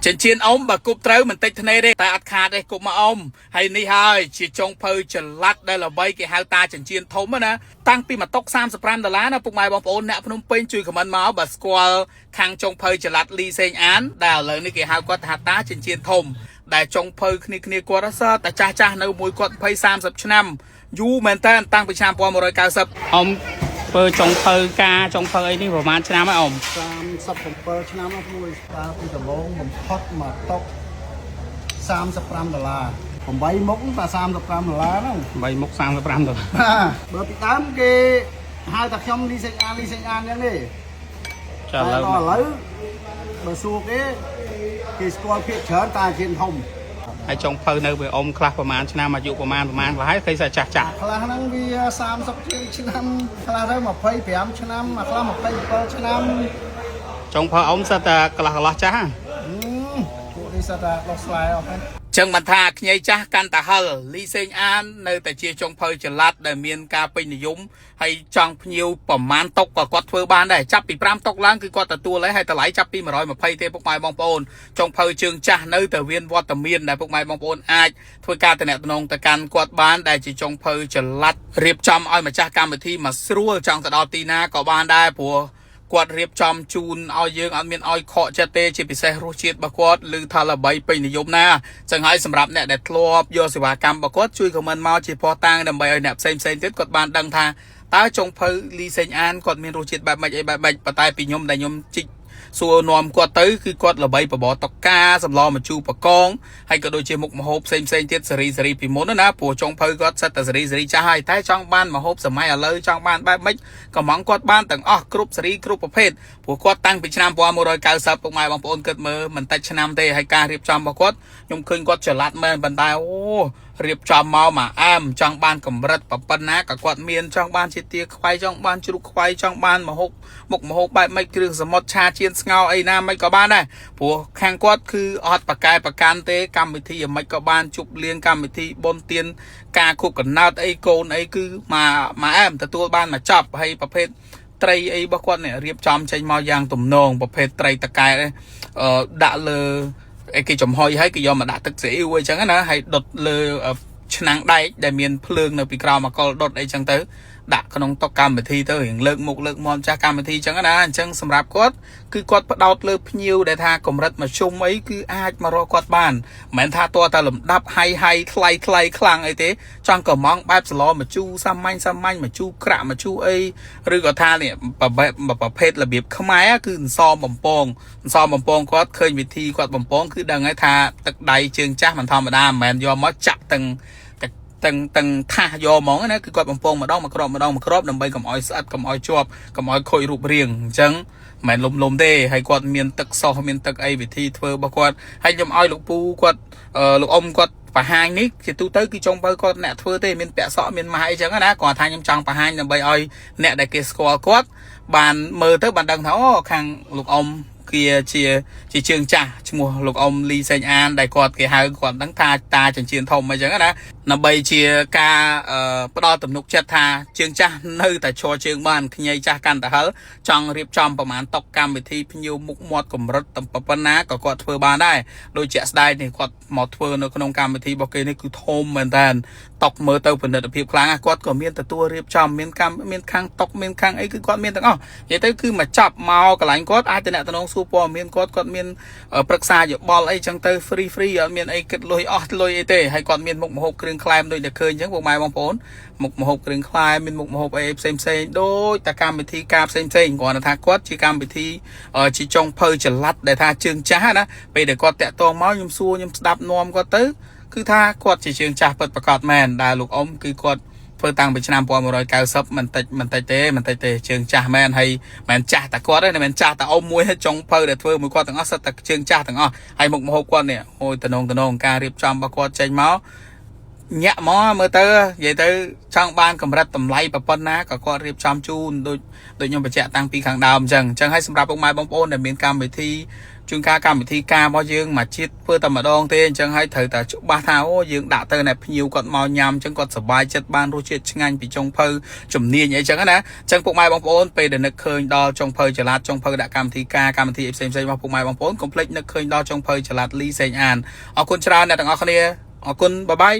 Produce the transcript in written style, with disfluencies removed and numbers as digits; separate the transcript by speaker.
Speaker 1: ចិញ្ចៀនអ៊ំបើគប់ត្រូវមិនតិចធ្នេទេតែអត់ខាតទេគប់មកអ៊ំហើយនេះហើយជាចុងភៅចល័តដែលល្បីគេហៅតាចិញ្ចៀនធំណាតាំងពីមកតុក$35ណាពុកម៉ែបងប្អូនអ្នកភ្នំពេញជួយខមមិនមកបើស្គាល់ខាងចុងភៅចល័តលីសេងអានដែលឥឡូវនេះគេហៅគាត់ថាតាចិញ្ចៀនធំដែលចុងភៅគ្នាគាត់សើតែចាស់នៅមួយគាត់20-30ឆ្នាំយូរមែនតើតាំងពីឆ្នាំ1990អ៊ំធ្វើចុងភៅចុងភៅអីនេះប្រហែលឆ្នាំហើយអ៊ំ
Speaker 2: 37ឆ្នាំមកមួយតាពីដំបងបំផុតមកតុក$35 8មុខតែ$35ហ្នឹង
Speaker 1: 8មុខ$35
Speaker 2: បើពីដើមគេហៅថាខ្ញុំលីសេងអានអញ្ចឹងទេ
Speaker 1: ចាឥឡូវ
Speaker 2: បើសួរគេស្គាល់ភាគច្រើនតាជាធំ
Speaker 1: ហើយចុងភៅនៅវាអ៊ំខ្លះប្រហែលឆ្នាំអាយុប្រហែលខ្លះហើយគេចាស់
Speaker 2: ខ្លះហ្នឹងវា30ជាងឆ្នាំខ្លះទៅ25ឆ្នាំខ្លះ27ឆ្នាំ
Speaker 1: ចុងភៅអ៊ំសិតតែកន្លះចាស់
Speaker 2: ពួកនេះសិតតែដោះស្រាយអស់ហើយ
Speaker 1: ចឹងបានថាខ្ញីចាស់កាន់តែហិលលីសេងអាននៅតែជាចុងភៅចល័តដែលមានការពេញនិយមហើយចង់ភ្ញៀវប្រមាណតុកក៏គាត់ធ្វើបានដែរចាប់ពី5តុកឡើងគឺគាត់ទទួលហើយតម្លៃចាប់ពី120ទេពុកម៉ែបងប្អូនចុងភៅជើងចាស់នៅតែមានវត្តមានដែលពុកម៉ែបងប្អូនអាចធ្វើការតំណែងទៅកាន់គាត់បានដែលជាចុងភៅចល័តរៀបចំឲ្យម្ចាស់កម្មវិធីមកស្រួលចង់ទៅដល់ទីណាក៏បានដែរព្រោះគាត់រៀបចំជូនឲ្យយើងអត់មានឲ្យខកចិត្តទេជាពិសេសរសជាតិរបស់គាត់ឬថាល្បីពេញនិយមណាចឹងហើយសម្រាប់អ្នកដែលធ្លាប់យកសេវាកម្មរបស់គាត់ជួយខមមិនមកជាភស្តុតាងដើម្បីឲ្យអ្នកផ្សេងទៀតគាត់បានដឹងថាតើចុងភៅលីសេងអានគាត់មានរសជាតិបែបម៉េចប៉ុន្តែពីខ្ញុំដែលខ្ញុំជីកសួរនាំគាត់ទៅគឺគាត់ល្បីបបរតុកកាសម្លម្ជូរបកងហើយក៏ដូចជាមុខម្ហូបផ្សេងទៀតសេរីពីមុនណាព្រោះចុងភៅគាត់សិតតែសេរីចាស់ហើយតែចង់បានម្ហូបសម័យឥឡូវចង់បានបែបម៉េចក៏ហ្មងគាត់បានទាំងអស់គ្រប់សេរីគ្រប់ប្រភេទព្រោះគាត់តាំងពីឆ្នាំ1990ពុកម៉ែបងប្អូនគិតមើលមិនតិចឆ្នាំទេហើយការរៀបចំរបស់គាត់ខ្ញុំឃើញគាត់ចល័តមែនប៉ុន្តែរៀបចំមកអែមចង់បានកម្រិតប៉ុណ្ណាក៏គាត់មានចង់បានជាទាខ្វៃចង់បានជ្រូកខ្វៃចង់បានមុខម្ហូបបែបម៉េចគ្រឿងសមុទ្រឆាជៀនស្ងោរអីណាមិនក៏បានដែរព្រោះខាងគាត់គឺអត់ប្រកែប្រកាន់ទេកម្មវិធីអ្មិចក៏បានជប់លៀងកម្មវិធីបុណ្យទានការគប់កណ្ដោតអីកូនអីគឺមកអែមទទួលបានមកចប់ហើយប្រភេទត្រីអីរបស់គាត់នេះរៀបចំចេញមកយ៉ាងទំនងប្រភេទត្រីតកែដាក់លើគេចំហុយហើយគេយកមកដាក់ទឹកស៊ីអ៊ីវអីចឹងណាហើយដុតលើឆ្នាំងដែកដែលមានភ្លើងនៅពីក្រោមអកលដុតអីចឹងទៅដាក់ក្នុងតុកម្មវិធីទៅរៀងលើកមុខលើកមាត់ចាស់កម្មវិធីចឹងណាអញ្ចឹងសម្រាប់គាត់គឺគាត់ផ្ដោតលើភ្ញៀវដែលថាកម្រិតមធ្យមអីគឺអាចមករកគាត់បានមិនមែនថាតើតែលំដាប់ហៃថ្លៃខ្លាំងអីទេចង់កំងបែបសឡម្ជូរសាមញ្ញម្ជូរក្រាក់ម្ជូរអីឬក៏ថានេះប្រភេទរបៀបខ្មែរគឺអន្សមបំពងគាត់ឃើញវិធីគាត់បំពងគឺដឹងហើយថាទឹកដៃជើងចាស់មិនធម្មតាមិនមែនយកមកចាក់ទាំងថាសយកហ្មងណាគឺគាត់បំពងម្ដងមកគ្រាប់ដើម្បីកុំឲ្យស្អិតកុំឲ្យជាប់កុំឲ្យខូចរូបរាងអញ្ចឹងមិនលំទេហើយគាត់មានទឹកសោះមានទឹកអីវិធីធ្វើរបស់គាត់ហើយខ្ញុំឲ្យលោកពូគាត់លោកអ៊ំគាត់បង្ហាញនេះជាទូទៅគឺចុងភៅគាត់អ្នកធ្វើទេមានពាក់សក់មានម៉ាស់អីចឹងណាគាត់ថាខ្ញុំចង់បង្ហាញដើម្បីឲ្យអ្នកដែលគេស្គាល់គាត់បានមើលទៅបានដឹងថាខាងលោកអ៊ំជាជើងចាស់ឈ្មោះលោកអ៊ំលីសេងអានដែលគាត់គេហៅគាត់ហ្នឹងថាតាចិញ្ចៀនធំអីចឹងណាដើម្បីជាការផ្ដល់ទំនុកចិត្តថាជើងចាស់នៅតែឈរជើងបានខ្ញីចាស់កាន់តែហិលចង់រៀបចំប្រមាណតុកកម្មវិធីភ្ញៀវមុខមាត់កម្រិតប៉ុណ្ណាក៏គាត់ធ្វើបានដែរដូចជាក់ស្ដែងនេះគាត់មកធ្វើនៅក្នុងកម្មវិធីរបស់គេនេះគឺធំមែនតើតុកមើលទៅផលិតភាពខ្លាំងគាត់ក៏មានទទួលរៀបចំមានខាងតុកមានខាងអីគឺគាត់មានទាំងអស់និយាយទៅគឺមកចាប់មកកន្លែងគាត់អាចតំណងសួរព័ត៌មានគាត់មានប្រឹក្សាយោបល់អីចឹងទៅ free អត់មានអីគិតលុយអស់លុយអីទេហើយគាត់មានមុខម្ហូបគ្រឿងក្លែមដូចតែឃើញអញ្ចឹងពុកម៉ែបងប្អូនមុខម្ហូបគ្រឿងក្លែមមានមុខម្ហូបអីផ្សេងដូចតែកម្មវិធីការផ្សេងគ្រាន់តែថាគាត់ជាកម្មវិធីជាចុងភៅចល័តដែលថាជើងចាស់ណាពេលដែលគាត់តាក់ទងមកខ្ញុំសួរខ្ញុំស្ដាប់នាំគាត់ទៅគឺថាគាត់ជាជើងចាស់ពិតប្រាកដមែនដែលលោកអ៊ំគឺគាត់ធ្វើតាំងពីឆ្នាំ1990មិនតិចទេជើងចាស់មែនហើយមិនចាស់តែគាត់ទេមិនចាស់តែអ៊ំមួយចុងភៅដែលធ្វើមួយគាត់ទាំងអស់សិតតែជើងចាស់ទាំងអស់ហើយមុខម្ហូបគាត់នេះអូយតំណងការរៀបចំរបស់គាត់ចេញមកញាក់មកមើលទៅនិយាយទៅចង់បានកម្រិតតម្លៃប៉ុណ្ណាក៏គាត់រៀបចំជូនដូចខ្ញុំបញ្ជាក់តាំងពីខាងដើមអញ្ចឹងហើយសម្រាប់ពុកម៉ែបងប្អូនដែលមានកម្មវិធី ជួនកាលកម្មវិធីការរបស់យើងមកជាតិធ្វើតែម្ដងទេអញ្ចឹងហើយត្រូវតែច្បាស់ថាអូយើងដាក់ទៅអ្នកភ្ញៀវគាត់មកញ៉ាំអញ្ចឹងគាត់សប្បាយចិត្តបានរសជាតិឆ្ងាញ់ពីចុងភៅជំនាញអីចឹងណាអញ្ចឹងពុកម៉ែបងប្អូនពេលដែលនឹកឃើញដល់ចុងភៅចល័តចុងភៅដាក់កម្មវិធីការកម្មវិធីផ្សេងៗរបស់ពុកម៉ែបងប្អូនកុំភ្លេចនឹកឃើញដល់ចុងភៅចល័តលីសេងអានអរគុណច្រើនអ្នកទាំងអស់គ្នាអរគុណបាយបាយ